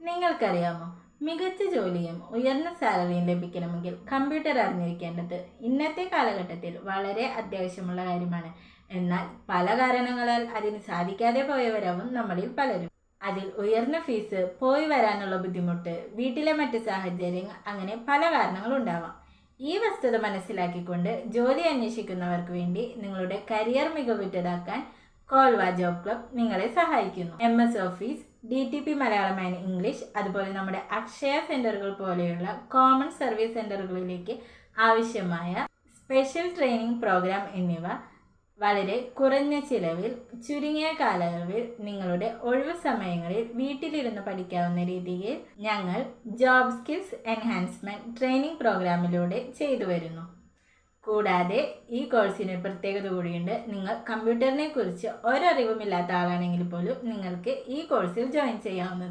നിങ്ങൾക്കറിയാമോ, മികച്ച ജോലിയും ഉയർന്ന സാലറിയും ലഭിക്കണമെങ്കിൽ കമ്പ്യൂട്ടർ അറിഞ്ഞിരിക്കേണ്ടത് ഇന്നത്തെ കാലഘട്ടത്തിൽ വളരെ അത്യാവശ്യമുള്ള കാര്യമാണ്. എന്നാൽ പല കാരണങ്ങളാൽ അതിന് സാധിക്കാതെ പോയവരാവും നമ്മളിൽ പലരും. അതിൽ ഉയർന്ന ഫീസ്, പോയി വരാനുള്ള ബുദ്ധിമുട്ട്, വീട്ടിലെ മറ്റ് സാഹചര്യങ്ങൾ, അങ്ങനെ പല കാരണങ്ങളുണ്ടാവാം. ഈ വസ്തുത മനസ്സിലാക്കിക്കൊണ്ട് ജോലി അന്വേഷിക്കുന്നവർക്ക് വേണ്ടി നിങ്ങളുടെ കരിയർ മികവുറ്റതാക്കാൻ കോൾവ ജോബ് ക്ലബ് നിങ്ങളെ സഹായിക്കുന്നു. MS office, DTP Malayalam and English, അതുപോലെ നമ്മുടെ അക്ഷയ സെന്ററുകൾ പോലെയുള്ള കോമൺ സർവീസ് സെന്ററുകളിലേക്ക് ആവശ്യമായ സ്പെഷ്യൽ ട്രെയിനിങ് പ്രോഗ്രാം എന്നിവ വളരെ കുറഞ്ഞ ചിലവിൽ ചുരുങ്ങിയ കാലയളവിൽ നിങ്ങളുടെ ഒഴിവു സമയങ്ങളിൽ വീട്ടിലിരുന്ന് പഠിക്കാവുന്ന രീതിയിൽ ഞങ്ങൾ ജോബ് സ്കിൽസ് എൻഹാൻസ്മെന്റ് ട്രെയിനിങ് പ്രോഗ്രാമിലൂടെ ചെയ്തു വരുന്നു. കൂടാതെ ഈ കോഴ്സിന് പ്രത്യേകത കൂടിയുണ്ട്. നിങ്ങൾ കമ്പ്യൂട്ടറിനെ കുറിച്ച് ഒരറിവുമില്ലാത്ത ആളാണെങ്കിൽ പോലും നിങ്ങൾക്ക് ഈ കോഴ്സിൽ ജോയിൻ ചെയ്യാവുന്നതാണ്.